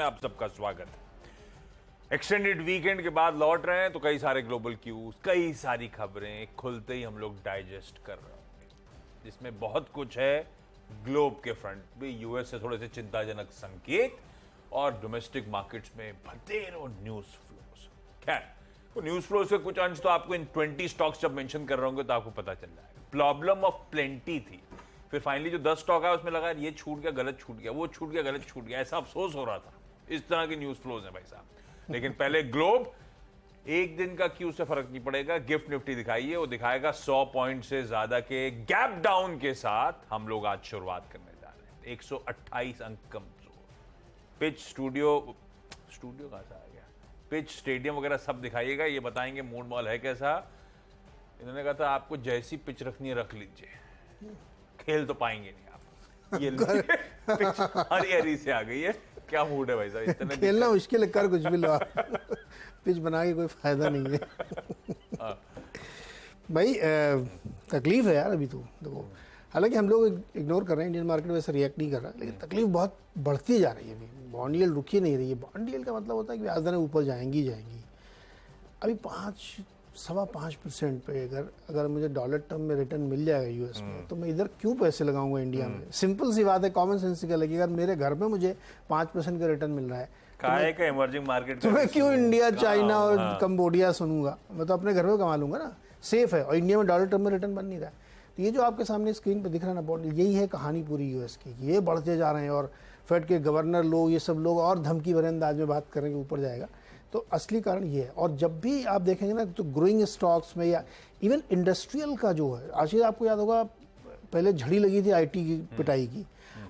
में आप सबका स्वागत है। एक्सटेंडेड वीकेंड के बाद लौट रहे हैं तो कई सारे ग्लोबल क्यूज, कई सारी खबरें खुलते ही हम लोग डाइजेस्ट कर रहे होंगे, जिसमें बहुत कुछ है ग्लोब के फ्रंट भी, यूएस से थोड़े से चिंताजनक संकेत और डोमेस्टिक मार्केट्स में भतेरों न्यूज फ्लोज। खैर, तो न्यूज फ्लोज के कुछ अंश तो आपको इन 20 स्टॉक्स जब मेंशन कर रहे होंगे तो आपको पता चल जाएगा। प्रॉब्लम ऑफ प्लेंटी थी, फिर फाइनली जो 10 स्टॉक है उसमें लगा ये छूट गया, गलत छूट गया, वो छूट गया, गलत छूट गया, ऐसा अफसोस हो रहा था। इस तरह के न्यूज फ्लोज हैं भाई साहब। लेकिन पहले ग्लोब, एक दिन का क्यू से फर्क नहीं पड़ेगा, गिफ्ट निफ्टी दिखाइए, वो दिखाएगा 100 पॉइंट से ज्यादा के गैप डाउन के साथ हम लोग आज शुरुआत करने जा रहे हैं। 128 अंक कमजोर, पिच स्टूडियो कहां से आ गया, पिच स्टेडियम वगैरह सब दिखाइएगा, ये बताएंगे मूड मॉल है कैसा। इन्होंने कहा था आपको जैसी पिच रखनी है रख लीजिए, खेल तो पाएंगे नहीं आप। ये पिच हरी हरी से आ गई है, क्या मूड है भाई साहब? इतना खेलना मुश्किल है, कर कुछ भी लो आप। पिच बना के कोई फायदा नहीं है भाई। तकलीफ है यार अभी तो देखो, हालांकि हम लोग इग्नोर कर रहे हैं, इंडियन मार्केट वैसे रिएक्ट नहीं कर रहा, लेकिन तकलीफ बहुत बढ़ती जा रही है अभी। बॉन्ड यील्ड रुकी नहीं रही है। बॉन्ड यील्ड का मतलब होता है कि ब्याज दरें ऊपर जाएंगी। अभी 5.5% पे अगर मुझे डॉलर टर्म में रिटर्न मिल जाएगा यूएस में, तो मैं इधर क्यों पैसे लगाऊंगा इंडिया में? सिंपल सी बात है, कॉमन सेंसिकल है कि अगर मेरे घर में मुझे 5% का रिटर्न मिल रहा है काहे का इमर्जिंग मार्केट तो मैं क्यों इंडिया, चाइना और कंबोडिया सुनूंगा? मैं तो अपने घर में कमा लूंगा ना, सेफ है। और इंडिया में डॉलर टर्म में रिटर्न बन नहीं रहा है। तो ये जो आपके सामने स्क्रीन पे दिख रहा है ना बॉन्ड, यही है कहानी पूरी यूएस की। ये बढ़ते जा रहे हैं और फेड के गवर्नर लोग, ये सब लोग और धमकी भरे अंदाज में बात करेंगे ऊपर जाएगा। तो असली कारण ये है। और जब भी आप देखेंगे ना तो ग्रोइंग स्टॉक्स में या इवन इंडस्ट्रियल का जो है, आशीष आपको याद होगा पहले झड़ी लगी थी आईटी की पिटाई की,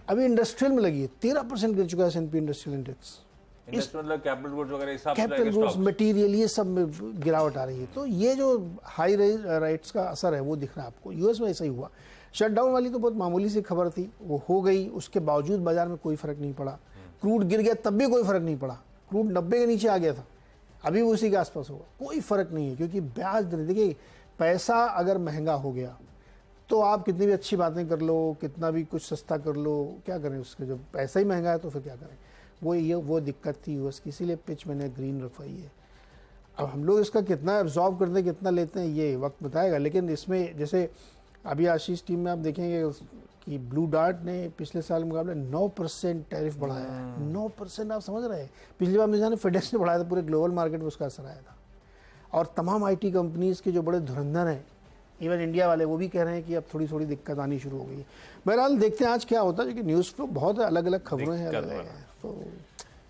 अभी इंडस्ट्रियल में लगी है। 13% गिर चुका है S&P इंडस्ट्रियल इंडेक्स। मतलब कैपिटल गुड्स वगैरह, कैपिटल गुड्स, मटेरियल, ये सब में गिरावट आ रही है। तो ये जो हाई राइट्स का असर है वो दिख रहा है आपको। यूएस में ऐसा ही हुआ। शटडाउन वाली तो बहुत मामूली सी खबर थी, वो हो गई, उसके बावजूद बाजार में कोई फर्क नहीं पड़ा। क्रूड गिर गया तब भी कोई फर्क नहीं पड़ा, क्रूड 90 के नीचे आ गया था, अभी वो उसी के आसपास होगा, कोई फर्क नहीं है। क्योंकि ब्याज दर, देखिए पैसा अगर महंगा हो गया तो आप कितनी भी अच्छी बातें कर लो, कितना भी कुछ सस्ता कर लो, क्या करें उसके? जब पैसा ही महंगा है तो फिर क्या करें? वो दिक्कत थी यूएस की, इसीलिए पिच मैंने ग्रीन रखवाई है। अब हम लोग इसका कितना एब्जॉर्व करते हैं, कितना लेते हैं, ये वक्त बताएगा। लेकिन इसमें जैसे अभी आशीष टीम में आप देखेंगे कि ब्लू डार्ट ने पिछले साल के मुकाबले 9% टैरिफ बढ़ाया है। 9%, आप समझ रहे हैं? पिछली बार मुझे फेडेक्स ने बढ़ाया था, पूरे ग्लोबल मार्केट में उसका असर आया था। और तमाम आईटी कंपनीज के जो बड़े धुरंधर हैं, इवन इंडिया वाले, वो भी कह रहे हैं कि अब थोड़ी थोड़ी दिक्कत आनी शुरू हो गई है। बहरहाल देखते हैं आज क्या होता है, क्योंकि न्यूज़ फ्लो बहुत अलग अलग खबरें हैं, तो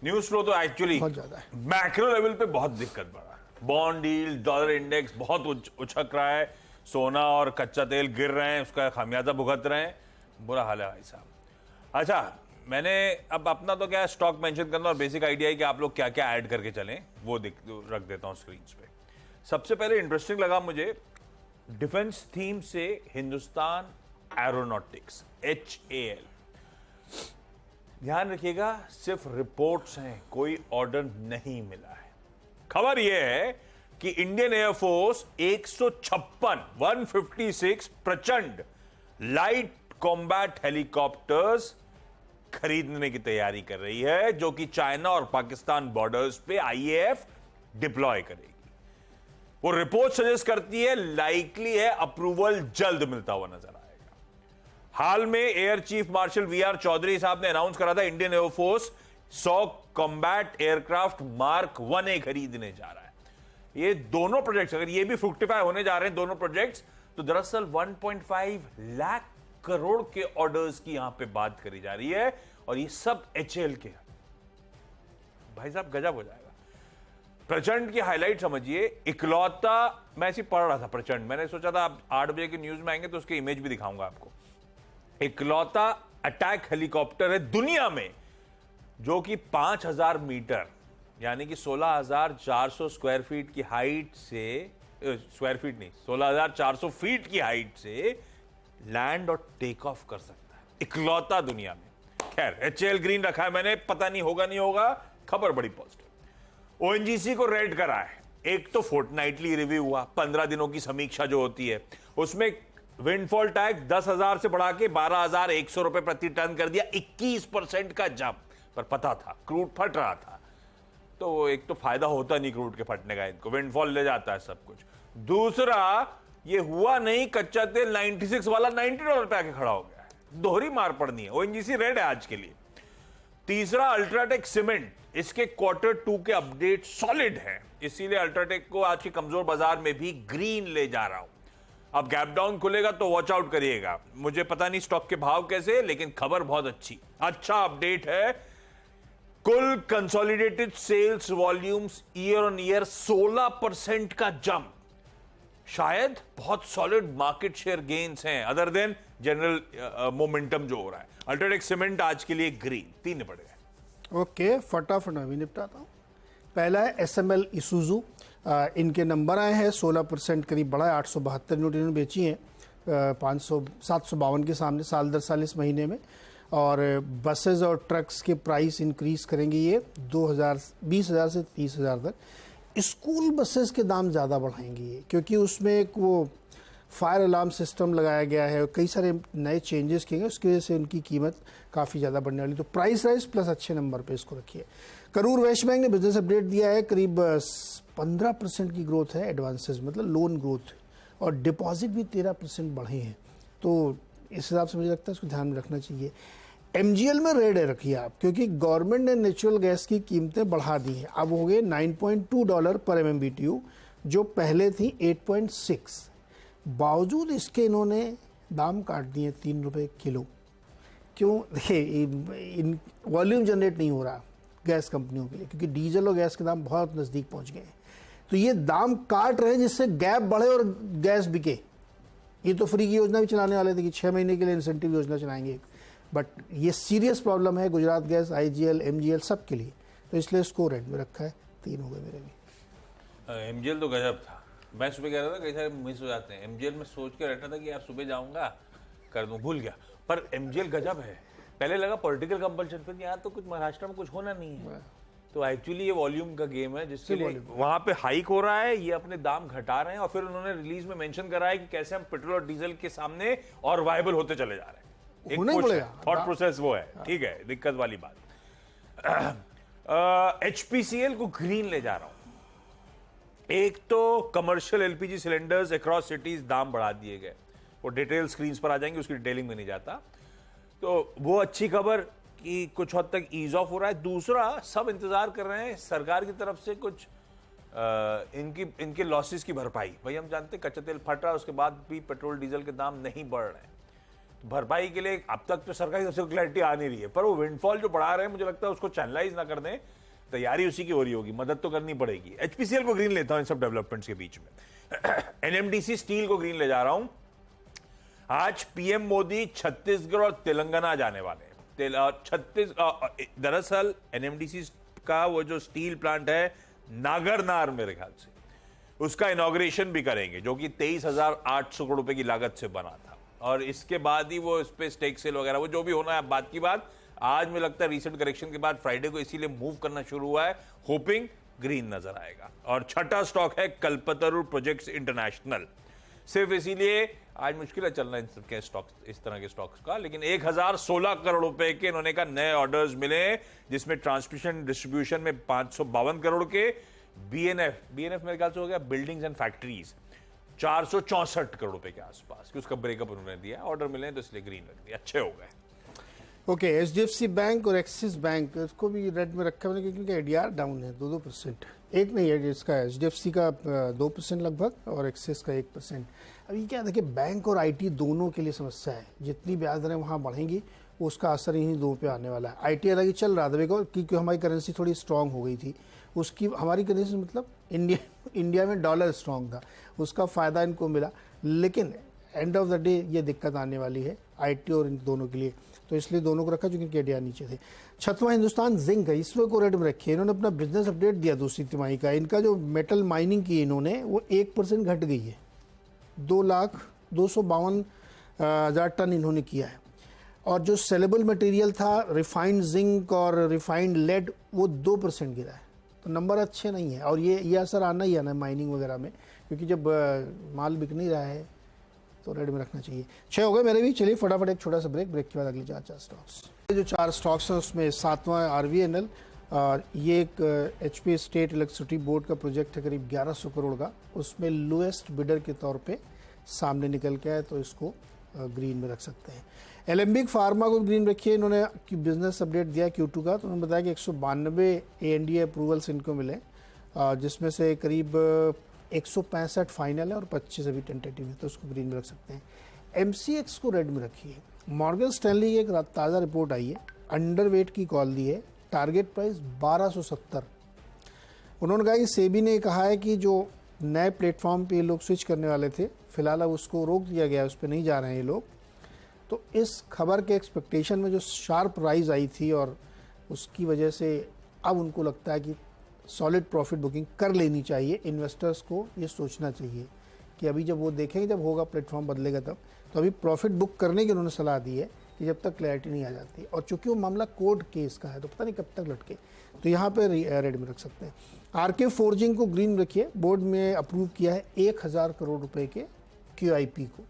न्यूज फ्लो तो एक्चुअली बहुत ज्यादा है। मैक्रो लेवल पे बहुत दिक्कत बढ़ा है। बॉन्ड यील्ड, डॉलर इंडेक्स बहुत उछक रहा है, सोना और कच्चा तेल गिर रहे हैं, उसका खामियाजा भुगत रहे हैं, बुरा हाल है भाई साहब। अच्छा, मैंने अब अपना तो क्या स्टॉक मेंशन करना और बेसिक आइडिया है कि आप लोग क्या क्या ऐड करके चलें, वो रख देता हूं स्क्रीन पे। सबसे पहले इंटरेस्टिंग लगा मुझे डिफेंस थीम से हिंदुस्तान एरोनॉटिक्स, HAL। ध्यान रखिएगा, सिर्फ रिपोर्ट्स हैं, कोई ऑर्डर नहीं मिला है। खबर यह है कि इंडियन एयरफोर्स 156 प्रचंड लाइट कॉम्बैट हेलीकॉप्टर्स खरीदने की तैयारी कर रही है, जो कि चाइना और पाकिस्तान बॉर्डर्स पे IAF डिप्लॉय करेगी। वो रिपोर्ट सजेस्ट करती है लाइकली है अप्रूवल जल्द मिलता हुआ नजर आएगा। हाल में air chief marshal VR Chaudhary साहब ने अनाउंस करा था Indian air force 100 combat aircraft mark 1A खरीदने जा रहा है। ये दोनों प्रोजेक्ट्स अगर ये भी फ्रुक्टिफाई होने जा रहे हैं दोनों प्रोजेक्ट्स, तो दरअसल 1.5 लाख करोड़ के ऑर्डर्स की यहां पे बात करी जा रही है, और ये सब HAL के। भाई साहब गजब हो जाएगा। प्रचंड की हाईलाइट समझिए, इकलौता, मैं ऐसी पढ़ रहा था प्रचंड, मैंने सोचा था आप 8 बजे की न्यूज में आएंगे तो उसकी इमेज भी दिखाऊंगा आपको। इकलौता अटैक हेलीकॉप्टर है दुनिया में जो कि 5000 मीटर यानी कि 16,400 स्क्वायर फीट की हाइट से, स्क्वायर फीट नहीं, 16,400 फीट की हाइट से लैंड और टेक ऑफ कर सकता है, इकलौता दुनिया में। खैर, HAL ग्रीन रखा है मैंने, पता नहीं होगा नहीं होगा, खबर बड़ी पॉजिटिव। ONGC को रेड करा है। एक तो फोर्टनाइटली रिव्यू हुआ, 15 दिनों की समीक्षा जो होती है, उसमें विंडफॉल टैक्स 10,000 से बढ़ा के 12,100 रुपए प्रति टन कर दिया, 21% का जंप। पर पता था क्रूड फट रहा था, तो वो एक तो फायदा होता नहीं क्रूड के फटने का, इनको विंडफॉल ले जाता है सब कुछ। दूसरा, ये हुआ नहीं, कच्चा तेल 96 वाला $90 पे आके खड़ा हो गया है, दोहरी मार पड़नी है, ओएनजीसी रेड है आज के लिए। तीसरा, अल्ट्राटेक सीमेंट, इसके Q2 के अपडेट सॉलिड हैं, इसीलिए अल्ट्राटेक को आज के कमजोर बाजार में भी ग्रीन ले जा रहा हूं। अब गैप डाउन खुलेगा तो वॉच आउट करिएगा, मुझे पता नहीं स्टॉक के भाव कैसे, लेकिन खबर बहुत अच्छा अपडेट है। कुल consolidated sales volumes year on year 16% का जंप, शायद बहुत सॉलिड मार्केट शेयर गेन्स हैं, अदर देन जनरल मोमेंटम जो हो रहा है। अल्ट्राटेक सीमेंट आज के लिए ग्रीन, 3 पड़ गए। ओके, फटाफट मैं भी निपटाता हूँ। पहला है एसएमएल इसूजू, इनके नंबर आए हैं, 16% करीब बढ़ा है, 872 यूनिट इन्होंने बेची हैं 752 के सामने साल दर साल इस महीने में। और बसेस और ट्रक्स के प्राइस इंक्रीज करेंगे ये 20,000 से 30,000 तक। स्कूल बसेस के दाम ज़्यादा बढ़ाएंगे ये, क्योंकि उसमें एक वो फायर अलार्म सिस्टम लगाया गया है और कई सारे नए चेंजेस किए गए, उसकी वजह से उनकी कीमत काफ़ी ज़्यादा बढ़ने वाली। तो प्राइस राइज प्लस अच्छे नंबर पे इसको रखिए। करूर वैश्य बैंक ने बिजनेस अपडेट दिया है, करीब 15% की ग्रोथ है एडवांसेस, मतलब लोन ग्रोथ, और डिपॉजिट भी 13% बढ़े हैं। तो इस हिसाब से मुझे लगता है इसको ध्यान में रखना चाहिए। एमजीएल में रेड है रखिए आप, क्योंकि गवर्नमेंट ने नेचुरल गैस की कीमतें बढ़ा दी हैं, अब हो गए $9.2 पर MMBTU, जो पहले थी 8.6। बावजूद इसके इन्होंने दाम काट दिए 3 रुपये किलो। क्यों? देखिए, वॉल्यूम जनरेट नहीं हो रहा गैस कंपनियों के लिए, क्योंकि डीजल और गैस के दाम बहुत नज़दीक पहुंच गए हैं। तो ये दाम काट रहे हैं जिससे गैप बढ़े और गैस बिके। ये तो फ्री की योजना भी चलाने वाले थे कि 6 महीने के लिए इंसेंटिव योजना चलाएंगे, बट ये सीरियस प्रॉब्लम है गुजरात गैस, IGL, MGL सब के लिए, तो इसलिए इसको रेड में रखा है। 3 हो गए मेरे भी। MGL तो गजब था, मैं सुबह कह रहा था, कई सारे मिस हो जाते हैं। MGL में सोच के बैठा था कि यार सुबह जाऊंगा कर दूं, भूल गया। पर MGL गजब है, पहले लगा पॉलिटिकल कंपल्शन, फिर यार तो कुछ महाराष्ट्र में कुछ होना नहीं है, तो एक्चुअली ये वॉल्यूम का गेम है, जिसके लिए वहां पे हाइक हो रहा है, ये अपने दाम घटा रहे हैं। और फिर उन्होंने रिलीज में मेंशन करा है कि कैसे हम पेट्रोल और डीजल के सामने और वायबल होते चले जा रहे हैं। थॉट प्रोसेस वो है, ठीक है, दिक्कत वाली बात। HPCL को ग्रीन ले जा रहा हूं। एक तो commercial LPG cylinders across cities दाम बढ़ा दिए गए, वो डिटेल स्क्रीन पर आ जाएंगे, उसकी डिटेलिंग में नहीं जाता, तो वो अच्छी खबर कि कुछ हद तक ईज ऑफ हो रहा है। दूसरा, सब इंतजार कर रहे हैं सरकार की तरफ से कुछ इनके लॉसेस की भरपाई। भाई हम जानते हैं कच्चा तेल फट रहा है, उसके बाद भी पेट्रोल डीजल के दाम नहीं बढ़ रहे हैं, भरपाई के लिए अब तक तो सरकारी तरफ से क्लैरिटी आ नहीं रही है, पर वो विंडफॉल जो बढ़ा रहे हैं, मुझे लगता है उसको चैनलाइज ना कर दें, तैयारी उसी की हो रही होगी, मदद तो करनी पड़ेगी। HPCL को ग्रीन लेता हूं इन सब डेवलपमेंट्स के बीच में। NMDC स्टील को ग्रीन ले जा रहा हूं। आज PM मोदी छत्तीसगढ़ और तेलंगाना जाने वाले हैं। दरअसल NMDC का वो जो स्टील प्लांट है नागरनार, मेरे ख्याल से उसका इनॉग्रेशन भी करेंगे, जो कि 23,800 करोड़ रुपए की लागत से बना था, और इसके बाद ही वो इस पे स्टेक सेल वगैरह वो जो भी होना है बात की बात। आज मुझे लगता है रिसेंट करेक्शन के बाद फ्राइडे को इसीलिए मूव करना शुरू हुआ है, होपिंग ग्रीन नजर आएगा। और छठा स्टॉक है कल्पतरु प्रोजेक्ट्स इंटरनेशनल, सिर्फ इसीलिए आज मुश्किल है चलना इन सबके स्टॉक्स, इस तरह के स्टॉक्स का, लेकिन 1016 करोड़ रुपए के इन्होंने का नए ऑर्डर्स मिले, जिसमें ट्रांसमिशन डिस्ट्रीब्यूशन में 552 करोड़ के, BNF मेरे ख्याल से हो गया बिल्डिंग्स एंड फैक्ट्रीज 464 करोड़ रुपए के आसपास, कि उसका ब्रेकअप उन्होंने दिया, ऑर्डर मिले तो इसलिए ग्रीन रख दिया, अच्छे हो गए। ओके, HDFC बैंक और एक्सिस बैंक, इसको भी रेड में रखा मैंने, क्योंकि ADR डाउन है 2%। एक नहीं है इसका, HDFC का 2% लगभग और एक्सिस का 1%। अभी क्या देखिए, बैंक और IT दोनों के लिए समस्या है, जितनी ब्याज दरें वहाँ बढ़ेंगी उसका असर इन्हीं दो पे आने वाला है। IT अलग ही चल रहा था देखो, क्योंकि हमारी करेंसी थोड़ी स्ट्रांग हो गई थी, उसकी हमारी करेंसी मतलब इंडिया में डॉलर स्ट्रांग था, उसका फ़ायदा इनको मिला, लेकिन एंड ऑफ द डे ये दिक्कत आने वाली है IT और इन दोनों के लिए, तो इसलिए दोनों को रखा जो इनके ADR नीचे थे। छठवां हिंदुस्तान जिंक है, इसमें को रेट में रखिए, इन्होंने अपना बिजनेस अपडेट दिया दूसरी तिमाही का, इनका जो मेटल माइनिंग की इन्होंने वो 1% घट गई है, 2,252,000 टन इन्होंने किया है। और जो सेलेबल मटेरियल था रिफाइंड जिंक और रिफाइंड लेड, वो 2% गिरा है, तो नंबर अच्छे नहीं है, और ये असर आना ही आना है माइनिंग वगैरह में, क्योंकि जब माल बिक नहीं रहा है तो रेड में रखना चाहिए। 6 हो गए मेरे भी। चलिए फटाफट एक छोटा सा ब्रेक के बाद अगली 4 स्टॉक्स। जो 4 स्टॉक्स हैं उसमें 7वां RVNL, और ये एक HP स्टेट इलेक्ट्रिसिटी बोर्ड का प्रोजेक्ट है करीब 1100 करोड़ का, उसमें लोएस्ट बिडर के तौर पे सामने निकल के आए, तो इसको ग्रीन में रख सकते हैं। एलेम्बिक फार्मा को ग्रीन रखिए। इन्होंने बिजनेस अपडेट दिया Q2 का, तो उन्होंने बताया कि 192 ANDA अप्रूवल्स इनको मिले, जिसमें से करीब 165 फाइनल है और 25 अभी टेंटेटिव है, तो उसको ग्रीन में रख सकते हैं। MCX को रेड में रखिए। मॉर्गन स्टैनली की एक ताज़ा रिपोर्ट आई है, अंडरवेट की कॉल दी है, टारगेट प्राइस 1270। उन्होंने कहा कि सेबी ने कहा है कि जो नए प्लेटफॉर्म पे ये लोग स्विच करने वाले थे, फिलहाल अब उसको रोक दिया गया है, उस पर नहीं जा रहे हैं ये लोग। तो इस खबर के एक्सपेक्टेशन में जो शार्प राइज आई थी, और उसकी वजह से अब उनको लगता है कि सॉलिड प्रॉफिट बुकिंग कर लेनी चाहिए। इन्वेस्टर्स को ये सोचना चाहिए कि अभी जब वो देखेंगे, जब होगा प्लेटफॉर्म बदलेगा तब, तो अभी प्रॉफिट बुक करने की उन्होंने सलाह दी है कि जब तक क्लैरिटी नहीं आ जाती। और चूंकि वो मामला कोर्ट केस का है, तो पता नहीं कब तक लटके, तो यहाँ पे रेड में रख सकते हैं। RK फोर्जिंग को ग्रीन रखिए। बोर्ड में अप्रूव किया है 1000 करोड़ रुपए के QIP को,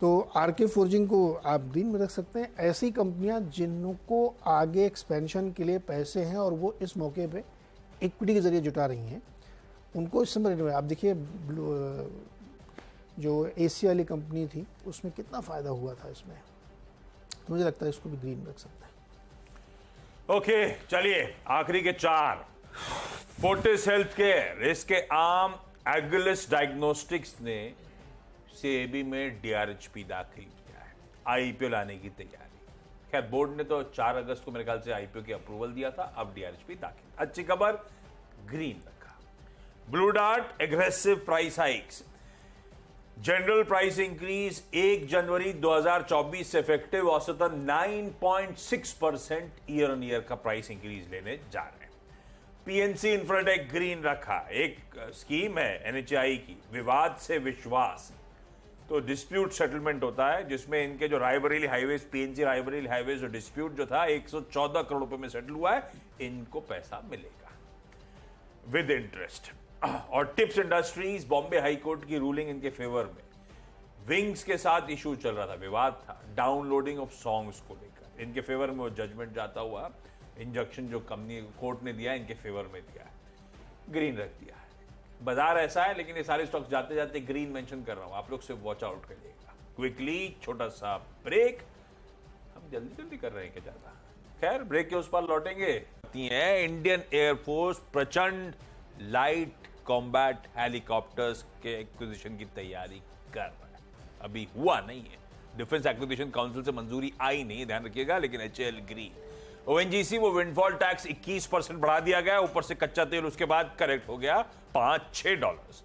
तो RK फोर्जिंग को आप ग्रीन में रख सकते हैं। ऐसी कंपनियां जिनको आगे एक्सपेंशन के लिए पैसे हैं और वो इस मौके पे इक्विटी के जरिए जुटा रही हैं, उनको इस समय आप देखिए जो AC वाली कंपनी थी उसमें कितना फ़ायदा हुआ था इसमें, तो मुझे लगता है इसको भी ग्रीन में रख सकते हैं। ओके, चलिए आखिरी के 4। फोर्टिस हेल्थ केयर, इसके आर्म एगुलस डायग्नोस्टिक्स ने सेबी में DRHP दाखिल किया है, IPO लाने की तैयारी। खैर बोर्ड ने तो 4 अगस्त को मेरे ख्याल से IPO की अप्रूवल दिया था, अब DRHP दाखिल। अच्छी खबर, ग्रीन रखा। Blue dart aggressive price hikes, general price increase 1 जनवरी 2024 से इफेक्टिव औसतन 9.6% ईयर ऑन ईयर का प्राइस इंक्रीज लेने जा रहे हैं। PNC इंफ्राटेक ग्रीन रखा। एक स्कीम है NHAI की, विवाद से विश्वास, तो डिस्प्यूट सेटलमेंट होता है जिसमें इनके जो Raebareli highways, PNC Raebareli highways जो डिस्प्यूट जो था 114 करोड़ रुपए में सेटल हुआ है, इनको पैसा मिलेगा विद इंटरेस्ट। और टिप्स इंडस्ट्रीज, बॉम्बे हाईकोर्ट की रूलिंग इनके फेवर में। विंग्स के साथ इशू चल रहा था, विवाद था डाउनलोडिंग ऑफ सॉन्ग्स को लेकर, इनके फेवर में वो जजमेंट जाता हुआ, इंजंक्शन जो कंपनी कोर्ट ने दिया इनके फेवर में दिया है, ग्रीन रख दिया है। बाजार ऐसा है, लेकिन ये सारे स्टॉक्स जाते जाते ग्रीन मेंशन कर रहा हूं, आप लोग से वॉच आउट करिएगा। क्विकली छोटा सा ब्रेक, हम जल्दी जल्दी कर रहे हैं क्या ज्यादा, खैर ब्रेक के उस पार लौटेंगे। इंडियन एयरफोर्स प्रचंड लाइट कॉम्बैट हेलीकॉप्टर्स के एक्विजिशन की तैयारी कर रहा है, अभी हुआ नहीं है, डिफेंस एक्विजिशन काउंसिल से मंजूरी आई नहीं, ध्यान रखिएगा, लेकिन HAL ग्रीन। ONGC वो विंडफॉल टैक्स 21% बढ़ा दिया गया, ऊपर से कच्चा तेल उसके बाद करेक्ट हो गया $5-6।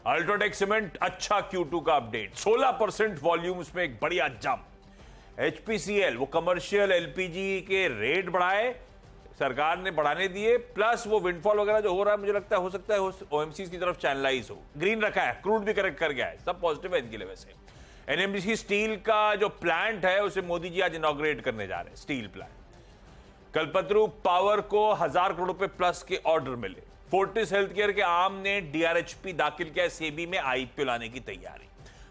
अल्ट्राटेक सीमेंट अच्छा Q2 का अपडेट, 16% वॉल्यूम्स में एक बढ़िया जंप। HPCL वो कमर्शियल LPG के रेट बढ़ाए, सरकार ने बढ़ाने दिए, प्लस वो विंडफॉल वगैरह जो हो रहा है, मुझे लगता है हो सकता है OMCs की तरफ चैनलाइज हो, ग्रीन रखा है। क्रूड भी करेक्ट कर गया है, सब पॉजिटिव है इनके लिए। वैसे NMDC स्टील का जो प्लांट है उसे मोदी जी आज इनॉग्रेट करने जा रहे हैं, स्टील प्लांट। कल्पतरू पावर को 1000 करोड़ रुपए प्लस के ऑर्डर मिले। फोर्टिस हेल्थ केयर के आर्म ने DRHP दाखिल किया, सेबी में IPO लाने की तैयारी।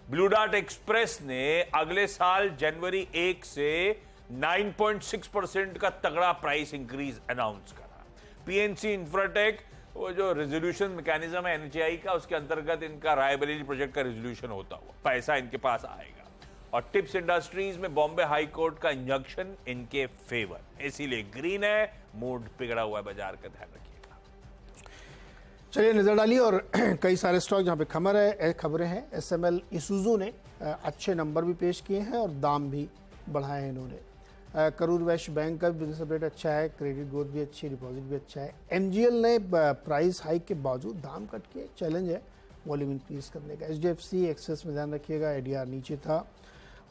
ब्लू डार्ट एक्सप्रेस ने अगले साल जनवरी 1 से 9.6% का तगड़ा प्राइस इंक्रीज अनाउंस करा। PNC इंफ्राटेक वो जो रेजोल्यूशन मैकेनिज्म है NHAI का, उसके अंतर्गत इनका रायबरेली प्रोजेक्ट का रेजोल्यूशन होता हुआ पैसा इनके पास आएगा। और टिप्स इंडस्ट्रीज में बॉम्बे हाई कोर्ट का इंजंक्शन इनके फेवर, इसीलिए ग्रीन है। मूड बिगड़ा हुआ है बाजार का, ध्यान रखिएगा। चलिए नजर डालिए, और कई सारे स्टॉक जहां पे खबरें हैं। SML इसूजू ने अच्छे नंबर भी पेश किए हैं और दाम भी बढ़ाए हैं इन्होंने। करूर वैश्य बैंक का बिजनेस अपडेट अच्छा है, क्रेडिट ग्रोथ भी अच्छी है, डिपॉजिट भी अच्छा है। MGL ने प्राइस हाइक के बावजूद दाम कट के, चैलेंज है वॉल्यूम इंक्रीज करने का। HDFC एक्सेस में ध्यान रखिएगा, ADR नीचे था।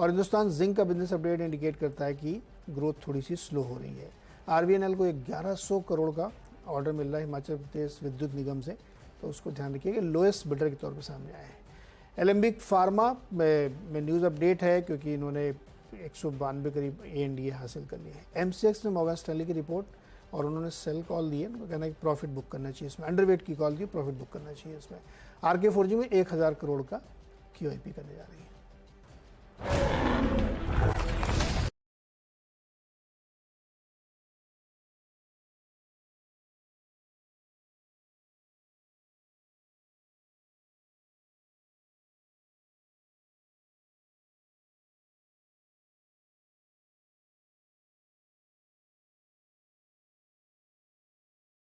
और हिंदुस्तान जिंक का बिजनेस अपडेट इंडिकेट करता है कि ग्रोथ थोड़ी सी स्लो हो रही है। RVNL को 1100 करोड़ का ऑर्डर मिल रहा है हिमाचल प्रदेश विद्युत निगम से, तो उसको ध्यान रखिएगा, लोएस्ट बिडर के तौर पर सामने आया है। एलेम्बिक फार्मा में न्यूज़ अपडेट है क्योंकि इन्होंने 192 करीब ANDA हासिल कर लिए हैं। MCX ने मॉर्गन स्टैनली की रिपोर्ट और उन्होंने सेल कॉल दी है, उनको कहना है कि प्रॉफिट बुक करना चाहिए इसमें, अंडरवेट की कॉल दी, प्रॉफिट बुक करना चाहिए इसमें। RK फोर्जिंग में 1000 करोड़ का QIP करने जा रही है। हैं।